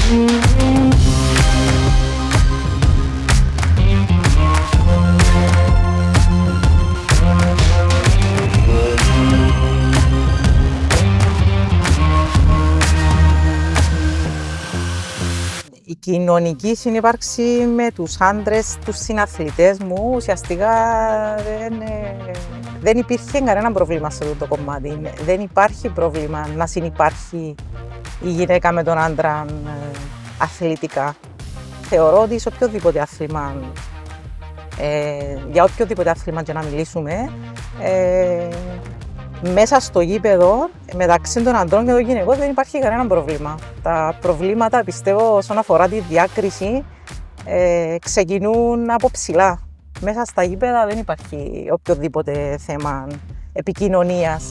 Η κοινωνική συνύπαρξη με τους άντρες, τους συναθλητές μου, ουσιαστικά δεν υπήρχε κανένα πρόβλημα σε αυτό το κομμάτι. Δεν υπάρχει πρόβλημα να συνυπάρχει η γυναίκα με τον άντρα αθλητικά. Θεωρώ ότι σε οποιοδήποτε άθλημα, για οποιοδήποτε άθλημα και να μιλήσουμε, μέσα στο γήπεδο, μεταξύ των αντρών και των γυναικών, δεν υπάρχει κανένα πρόβλημα. Τα προβλήματα, πιστεύω, όσον αφορά τη διάκριση, ξεκινούν από ψηλά. Μέσα στα γήπεδα δεν υπάρχει οποιοδήποτε θέμα επικοινωνίας.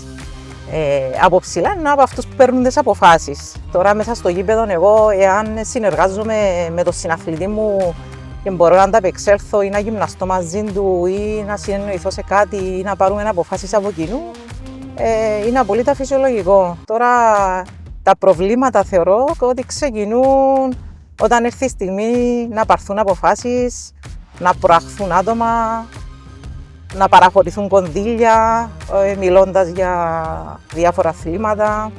Από ψηλά είναι από αυτούς που παίρνουν τις αποφάσεις. Τώρα, μέσα στο γήπεδο, εγώ, εάν συνεργάζομαι με τον συναθλητή μου και μπορώ να ανταπεξέλθω ή να γυμναστώ μαζί του ή να συνεννοηθώ σε κάτι ή να πάρουμε αποφάσεις από κοινού, είναι απολύτως φυσιολογικό. Τώρα, τα προβλήματα θεωρώ ότι ξεκινούν όταν έρθει η στιγμή να πάρθουν αποφάσεις, να προαχθούν άτομα, να παραχωρηθούν κονδύλια, μιλώντας για διάφορα αθλήματα.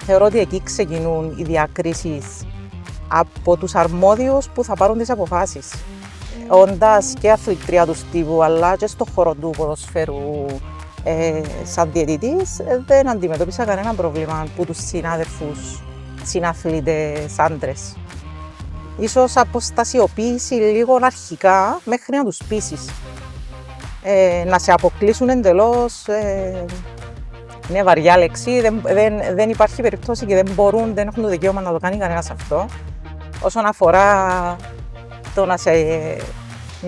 Θεωρώ ότι εκεί ξεκινούν οι διακρίσεις από τους αρμόδιους που θα πάρουν τις αποφάσεις. Όντας και αθλητρία του τύπου, αλλά και στον χώρο του ποδοσφαίρου, σαν διαιτητής, δεν αντιμετώπισα κανένα πρόβλημα από τους συνάδελφους, συναθλητές άντρες. Ίσως αποστασιοποίηση λίγο αρχικά μέχρι να τους πείσεις. Να σε αποκλείσουν εντελώς, είναι βαριά λέξη, δεν υπάρχει περίπτωση και δεν έχουν το δικαίωμα να το κάνει κανένας αυτό. Όσον αφορά το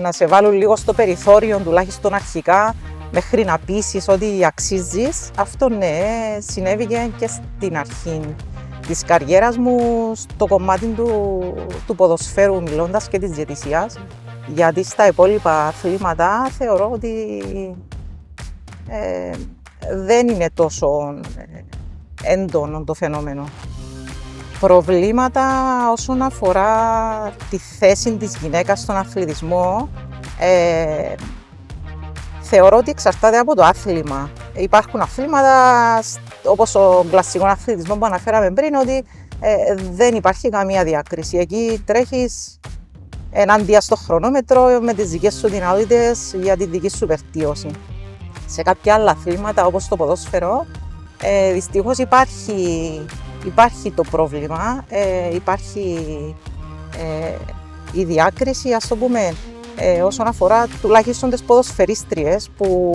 να σε βάλουν λίγο στο περιθώριο, τουλάχιστον αρχικά, μέχρι να πείσεις ότι αξίζεις, αυτό ναι, συνέβη και στην αρχή της καριέρας μου στο κομμάτι του ποδοσφαίρου, μιλώντας και της διαιτησίας, γιατί στα υπόλοιπα αθλήματα θεωρώ ότι δεν είναι τόσο έντονο το φαινόμενο. Προβλήματα όσον αφορά τη θέση της γυναίκας στον αθλητισμό, θεωρώ ότι εξαρτάται από το άθλημα. Υπάρχουν αθλήματα, όπως ο κλασικό αθλητισμό που αναφέραμε πριν, ότι δεν υπάρχει καμία διάκριση. Εκεί τρέχεις ενάντια στο χρονόμετρο με τις δικές σου δυνατότητες για τη δική σου βελτίωση. Σε κάποια άλλα αθλήματα, όπως το ποδόσφαιρο, δυστυχώς υπάρχει το πρόβλημα, υπάρχει η διάκριση, ας το πούμε, όσον αφορά τουλάχιστον τις ποδοσφαιρίστριες που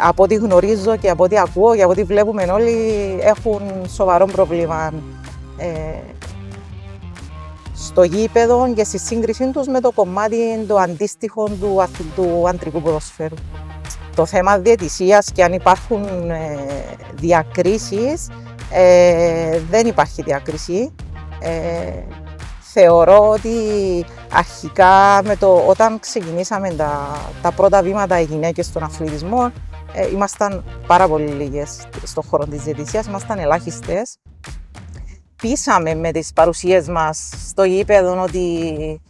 από ό,τι γνωρίζω και από ό,τι ακούω και από ό,τι βλέπουμε όλοι έχουν σοβαρό πρόβλημα στο γήπεδο και στη σύγκρισή τους με το κομμάτι το αντίστοιχο του αντρικού ποδοσφαίρου. Το θέμα διαιτησίας και αν υπάρχουν διακρίσεις, δεν υπάρχει διάκριση. Θεωρώ ότι αρχικά όταν ξεκινήσαμε τα πρώτα βήματα οι γυναίκες στον αθλητισμό, ήμασταν πάρα πολύ λίγες στον χώρο της διαιτησίας, ήμασταν ελάχιστες. Πείσαμε με τις παρουσίες μας στο γήπεδο ότι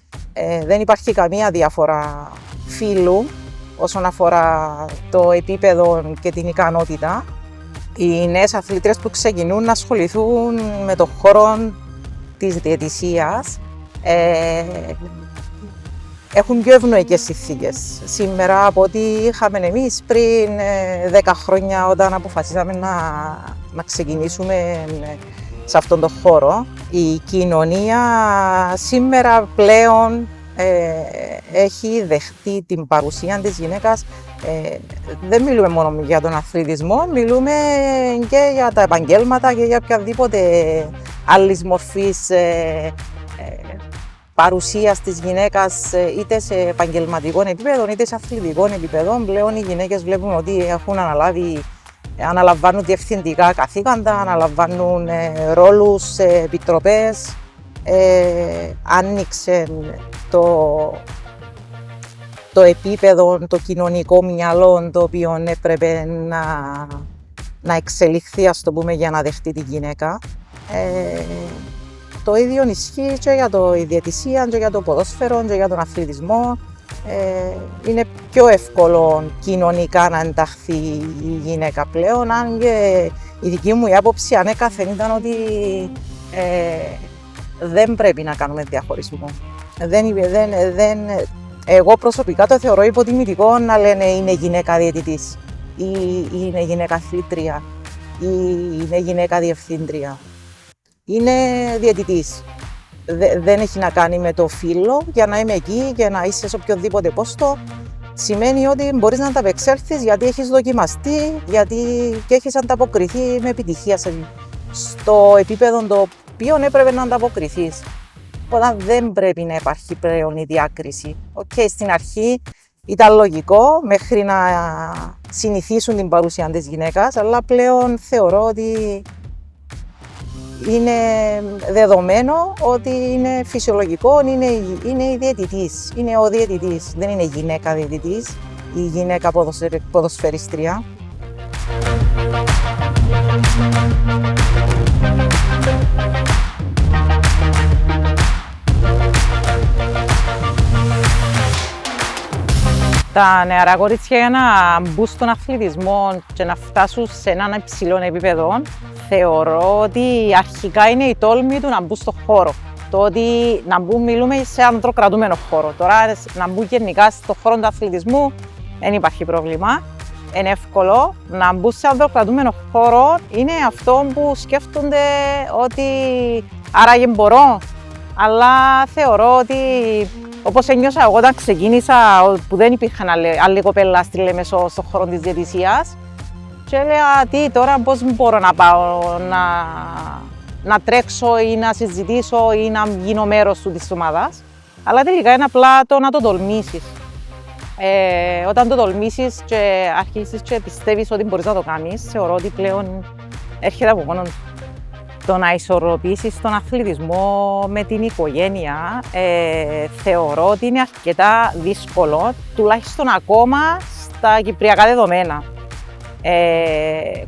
δεν υπάρχει καμία διαφορά φύλου όσον αφορά το επίπεδο και την ικανότητα. Οι νέες αθλήτριες που ξεκινούν να ασχοληθούν με το χώρο της διαιτησίας έχουν πιο ευνοϊκές συνθήκες σήμερα από ό,τι είχαμε εμείς πριν 10 χρόνια όταν αποφασίσαμε να ξεκινήσουμε σε αυτόν τον χώρο. Η κοινωνία σήμερα πλέον έχει δεχτεί την παρουσία της γυναίκας. Δεν μιλούμε μόνο για τον αθλητισμό, μιλούμε και για τα επαγγέλματα και για οποιαδήποτε άλλης μορφής παρουσίας της γυναίκας είτε σε επαγγελματικό επίπεδο είτε σε αθλητικό επίπεδο. Πλέον οι γυναίκες βλέπουν ότι αναλαμβάνουν διευθυντικά καθήκοντα, αναλαμβάνουν ρόλους σε επιτροπές. Άνοιξε το επίπεδο, το κοινωνικό μυαλό το οποίο έπρεπε να εξελιχθεί, ας το πούμε, για να δεχτεί τη γυναίκα. το ίδιο ισχύει και για τη διαιτησία, και για το ποδόσφαιρο, και για τον αθλητισμό. Είναι πιο εύκολο κοινωνικά να ενταχθεί η γυναίκα πλέον, αν και η δική μου η άποψη ανέκαθεν ήταν ότι δεν πρέπει να κάνουμε διαχωρισμό. Εγώ προσωπικά το θεωρώ υποτιμητικό να λένε είναι γυναίκα διαιτητής ή είναι γυναίκα αθλήτρια ή είναι γυναίκα διευθύντρια. Είναι διαιτητής. Δεν έχει να κάνει με το φύλο. Για να είμαι εκεί και να είσαι σε οποιοδήποτε πόστο, σημαίνει ότι μπορείς να ανταπεξέλθεις γιατί έχεις δοκιμαστεί, γιατί και έχεις ανταποκριθεί με επιτυχία στο επίπεδο το οποίο έπρεπε να ανταποκριθείς. Οπότε δεν πρέπει να υπάρχει πλέον η διάκριση. Στην αρχή ήταν λογικό μέχρι να συνηθίσουν την παρουσία της γυναίκας, αλλά πλέον θεωρώ ότι είναι δεδομένο ότι είναι φυσιολογικό, είναι η διαιτητής, είναι ο διαιτητής, δεν είναι η γυναίκα διαιτητής, η γυναίκα ποδοσφαιριστρία. Τα νεαρά κορίτσια για να μπουν στον αθλητισμό και να φτάσουν σε έναν υψηλό επίπεδο, θεωρώ ότι αρχικά είναι η τόλμη του να μπουν στον χώρο. Το ότι να μπουν, μιλούμε σε ανδροκρατούμενο χώρο. Τώρα να μπουν γενικά στον χώρο του αθλητισμού δεν υπάρχει πρόβλημα. Είναι εύκολο. Να μπουν σε ανδροκρατούμενο χώρο είναι αυτό που σκέφτονται ότι άραγε μπορώ. Αλλά θεωρώ ότι όπως ένιωσα εγώ όταν ξεκίνησα, που δεν υπήρχαν άλλη κοπέλα στη Λεμεσό στον χώρο της διαιτησίας, και έλεγα τι τώρα πώς μπορώ να πάω να τρέξω ή να συζητήσω ή να γίνω μέρος της ομάδας. Αλλά τελικά είναι απλά το να το τολμήσεις. Όταν το τολμήσεις και αρχίσεις και πιστεύεις ότι μπορείς να το κάνεις, θεωρώ ότι πλέον έρχεται από μόνο του. Το να ισορροπήσεις τον αθλητισμό με την οικογένεια θεωρώ ότι είναι αρκετά δύσκολο, τουλάχιστον ακόμα στα κυπριακά δεδομένα.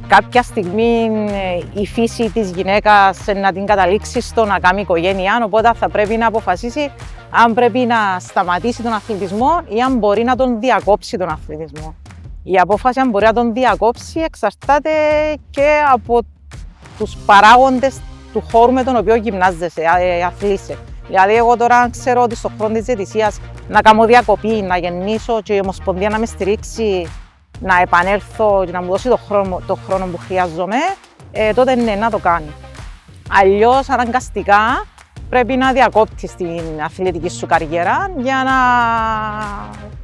Κάποια στιγμή η φύση της γυναίκας να την καταλήξει στο να κάνει οικογένεια, οπότε θα πρέπει να αποφασίσει αν πρέπει να σταματήσει τον αθλητισμό ή αν μπορεί να τον διακόψει τον αθλητισμό. Η απόφαση αν μπορεί να τον διακόψει εξαρτάται και από τους παράγοντες του χώρου με τον οποίο γυμνάζεσαι, αθλείσαι. Δηλαδή, εγώ τώρα ξέρω ότι στον χρόνο της διαιτησίας να κάνω διακοπή, να γεννήσω και η Ομοσπονδία να με στηρίξει, να επανέλθω και να μου δώσει το χρόνο που χρειάζομαι, τότε ναι, να το κάνει. Αλλιώς, αναγκαστικά, πρέπει να διακόπτεις την αθλητική σου καριέρα για να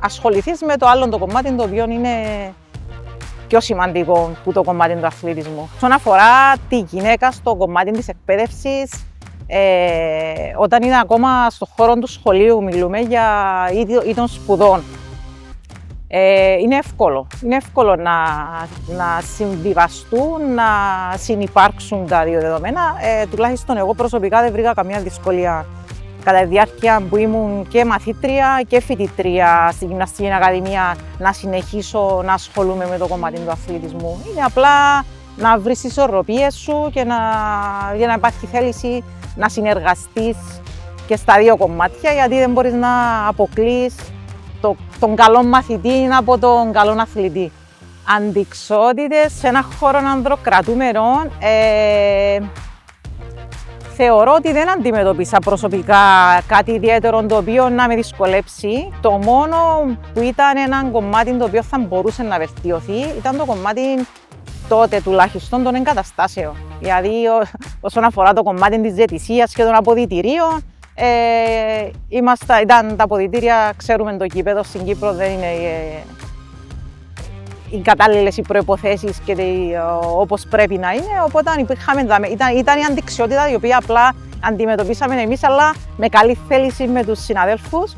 ασχοληθείς με το άλλο το κομμάτι, το οποίο είναι πιο σημαντικό που το κομμάτι του αθλητισμού. Όσον αφορά τη γυναίκα στο κομμάτι της εκπαίδευσης, όταν είναι ακόμα στον χώρο του σχολείου, μιλούμε για ή των σπουδών. Είναι εύκολο. Είναι εύκολο να συμβιβαστούν, να συνυπάρξουν τα δύο δεδομένα. Τουλάχιστον εγώ προσωπικά δεν βρήκα καμία δυσκολία κατά τη διάρκεια που ήμουν και μαθήτρια και φοιτητρία στη Γυμναστική Ακαδημία να συνεχίσω να ασχολούμαι με το κομμάτι του αθλητισμού. Είναι απλά να βρεις τις ισορροπίες σου και για να υπάρχει θέληση να συνεργαστείς και στα δύο κομμάτια, γιατί δεν μπορείς να αποκλείς τον καλό μαθητή από τον καλό αθλητή. Αντιξότητες σε ένα χώρο ανδροκρατούμενο, θεωρώ ότι δεν αντιμετωπίσα προσωπικά κάτι ιδιαίτερο το οποίο να με δυσκολέψει. Το μόνο που ήταν ένα κομμάτι το οποίο θα μπορούσε να βελτιωθεί ήταν το κομμάτι τότε τουλάχιστον των εγκαταστάσεων. Δηλαδή, όσον αφορά το κομμάτι της διαιτησίας και των αποδυτηρίων, ήταν τα αποδυτήρια, ξέρουμε το γήπεδο στην Κύπρο δεν είναι οι κατάλληλες οι προϋποθέσεις και όπως πρέπει να είναι, οπότε ήταν η αντιξιότητα η οποία απλά αντιμετωπίσαμε εμείς, αλλά με καλή θέληση με τους συναδέλφους,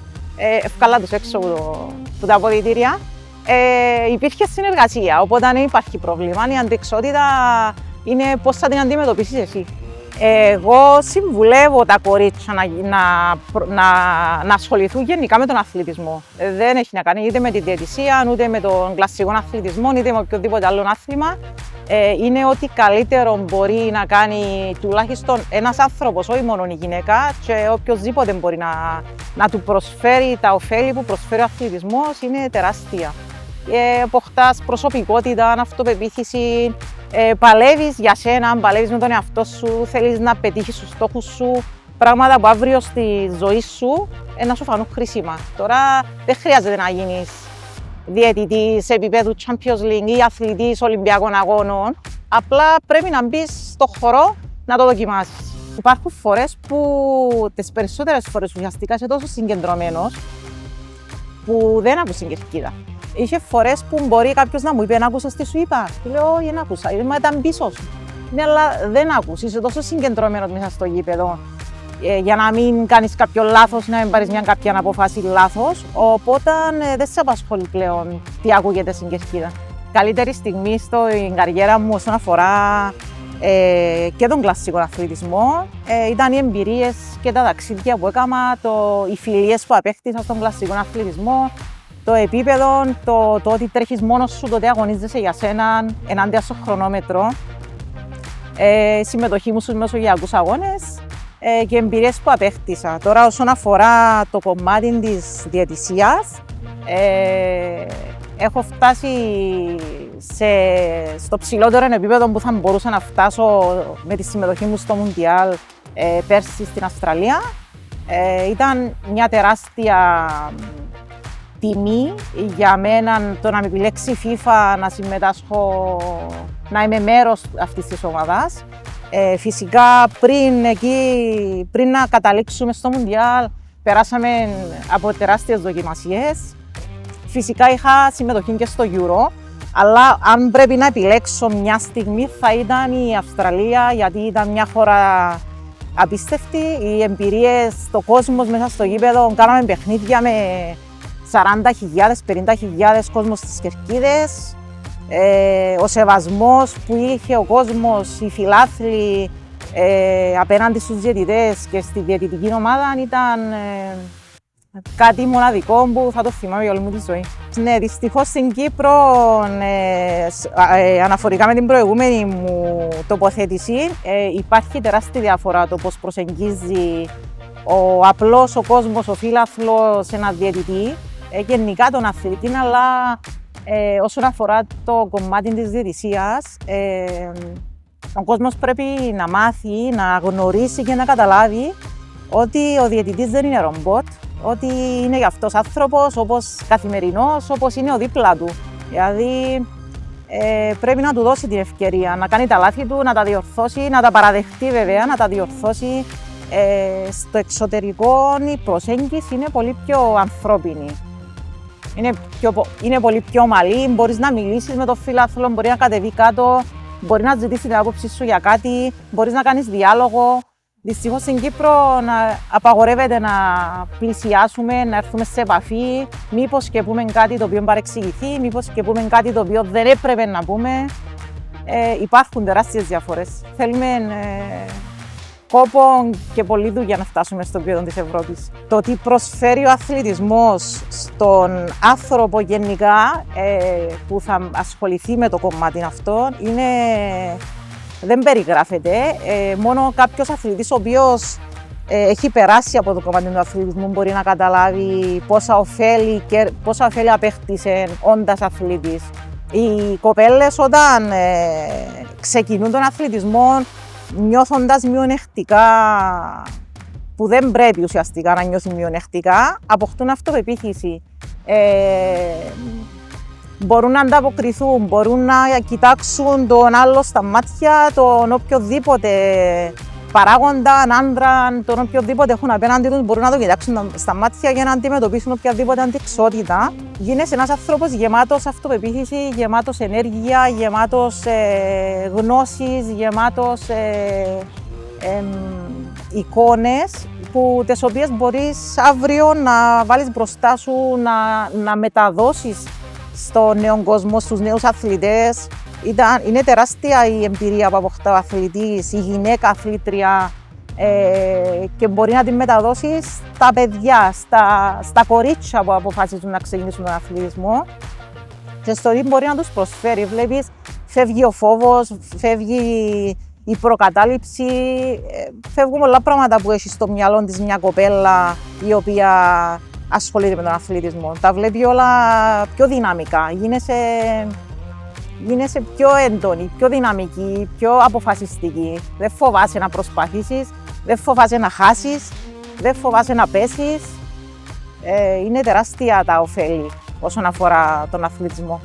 ευκάλα τους έξω από τα αποδυτήρια. Υπήρχε συνεργασία, οπότε δεν υπάρχει πρόβλημα. Η αντιξιότητα είναι πώς θα την αντιμετωπίσεις εσύ. Εγώ συμβουλεύω τα κορίτσια να ασχοληθούν γενικά με τον αθλητισμό. Δεν έχει να κάνει είτε με τη διαιτησία, ούτε με τον κλασικό αθλητισμό, είτε με οποιοδήποτε άλλο άθλημα. είναι ότι καλύτερο μπορεί να κάνει τουλάχιστον ένας άνθρωπος, όχι μόνο η γυναίκα, και οποιοδήποτε μπορεί να του προσφέρει τα ωφέλη που προσφέρει ο αθλητισμός είναι τεράστια. Αποκτάς προσωπικότητα, αυτοπεποίθηση, παλεύεις για σένα, παλεύεις με τον εαυτό σου, θέλεις να πετύχεις τους στόχους σου, πράγματα που αύριο στη ζωή σου να σου φανούν χρήσιμα. Τώρα δεν χρειάζεται να γίνεις διαιτητής σε επίπεδο Champions League ή αθλητής Ολυμπιακών Αγώνων. Απλά πρέπει να μπεις στο χώρο να το δοκιμάσεις. Υπάρχουν φορές που, τις περισσότερες φορές ουσιαστικά, είσαι τόσο συγκεντρωμένος που δεν ακούς την κερκίδα. Είχε φορές που μπορεί κάποιος να μου είπε: «Να άκουσες τι σου είπα?» Και λέω: «Όχι, δεν άκουσα, μα ήταν πίσω σου». Ναι, αλλά δεν άκουσες, είσαι τόσο συγκεντρωμένος μέσα στο γήπεδο για να μην κάνεις κάποιο λάθος, να μην πάρεις μια κάποια απόφαση λάθος. Οπότε δεν σε απασχολεί πλέον τι ακούγεται στην κερκίδα. Καλύτερη στιγμή στην καριέρα μου όσον αφορά και τον κλασσικό αθλητισμό ήταν οι εμπειρίες και τα ταξίδια που έκανα, οι φιλίες που απέκτησα στον κλασσικό αθλητισμό, το επίπεδο, το ότι τρέχεις μόνος σου, το ότι αγωνίζεσαι για σένα ενάντια στο χρονόμετρο, συμμετοχή μου στους μεσογειακούς αγώνες και εμπειρίες που απέκτησα. Τώρα, όσον αφορά το κομμάτι της διαιτησίας, έχω φτάσει στο ψηλότερο επίπεδο που θα μπορούσα να φτάσω με τη συμμετοχή μου στο Μουντιάλ πέρσι στην Αυστραλία. Ήταν μια τεράστια τιμή για μένα το να με επιλέξει η FIFA να συμμετάσχω, να είμαι μέρος αυτής της ομάδας. Φυσικά πριν να καταλήξουμε στο Μουντιάλ, περάσαμε από τεράστιες δοκιμασίες. Φυσικά είχα συμμετοχή και στο Euro, αλλά αν πρέπει να επιλέξω μια στιγμή θα ήταν η Αυστραλία, γιατί ήταν μια χώρα απίστευτη. Οι εμπειρίες, το κόσμος μέσα στο γήπεδο, κάναμε παιχνίδια με 40.000, 50.000 κόσμος στις κερκίδες. Ο σεβασμός που είχε ο κόσμος, οι φιλάθλοι απέναντι στους διαιτητές και στη διαιτητική ομάδα ήταν κάτι μοναδικό που θα το θυμάμαι για όλη μου τη ζωή. Ναι, δυστυχώς στην Κύπρο, αναφορικά με την προηγούμενη μου τοποθέτηση, υπάρχει τεράστια διαφορά το πώς προσεγγίζει ο απλός ο κόσμος, ο φίλαθλος, ένα διαιτητή, γενικά τον αθλητή, αλλά όσον αφορά το κομμάτι της διαιτησίας, ο κόσμος πρέπει να μάθει, να γνωρίσει και να καταλάβει ότι ο διαιτητής δεν είναι ρομπότ, ότι είναι για αυτός άνθρωπος, όπως καθημερινός, όπως είναι ο δίπλα του. Δηλαδή πρέπει να του δώσει την ευκαιρία να κάνει τα λάθη του, να τα διορθώσει, να τα παραδεχτεί βέβαια, να τα διορθώσει. Στο εξωτερικό η προσέγγιση είναι πολύ πιο ανθρώπινη. Είναι πολύ πιο ομαλή, μπορείς να μιλήσεις με τον φίλαθλο, μπορεί να κατεβεί κάτω, μπορεί να ζητήσει την άποψη σου για κάτι, μπορείς να κάνεις διάλογο. Δυστυχώς στην Κύπρο απαγορεύεται να πλησιάσουμε, να έρθουμε σε επαφή, μήπως και πούμε κάτι το οποίο παρεξηγηθεί, μήπως και πούμε κάτι το οποίο δεν έπρεπε να πούμε. Υπάρχουν τεράστιες διαφορές. Θέλουμε κόπο και πολλή δουλειά να φτάσουμε στο επίπεδο της Ευρώπης. Το τι προσφέρει ο αθλητισμός στον άνθρωπο γενικά που θα ασχοληθεί με το κομμάτι αυτό δεν περιγράφεται. Μόνο κάποιος αθλητής ο οποίος έχει περάσει από το κομμάτι του αθλητισμού μπορεί να καταλάβει πόσα ωφέλη απέκτησε όντας αθλητής. Οι κοπέλες όταν ξεκινούν τον αθλητισμό νιώθοντας μειονεκτικά, που δεν πρέπει ουσιαστικά να νιώθουν μειονεκτικά, αποκτούν αυτοπεποίθηση. Μπορούν να ανταποκριθούν, μπορούν να κοιτάξουν τον άλλο στα μάτια, τον οποιοδήποτε παράγοντα, άντρα, τον οποιοδήποτε έχουν απέναντι τους, μπορούν να το κοιτάξουν στα μάτια για να αντιμετωπίσουν οποιαδήποτε αντιξότητα. Γίνεσαι ένας άνθρωπος γεμάτος αυτοπεποίθηση, γεμάτος ενέργεια, γεμάτος γνώσεις, γεμάτος εικόνες, τις οποίες μπορείς αύριο να βάλεις μπροστά σου, να μεταδώσεις στον νέο κόσμο, στους νέους αθλητές. Είναι τεράστια η εμπειρία που αποκτά ο αθλητής, η γυναίκα αθλήτρια, και μπορεί να την μεταδώσει στα παιδιά, στα κορίτσια που αποφασίζουν να ξεκινήσουν τον αθλητισμό και στο τι μπορεί να τους προσφέρει. Βλέπεις Φεύγει ο φόβος, φεύγει η προκατάληψη, φεύγουν πολλά πράγματα που έχει στο μυαλό της μια κοπέλα η οποία ασχολείται με τον αθλητισμό. Τα βλέπει όλα πιο δυναμικά, γίνεσαι πιο έντονη, πιο δυναμική, πιο αποφασιστική. Δεν φοβάσαι να προσπαθήσεις, δεν φοβάσαι να χάσεις, δεν φοβάσαι να πέσεις. Είναι τεράστια τα ωφέλη όσον αφορά τον αθλητισμό.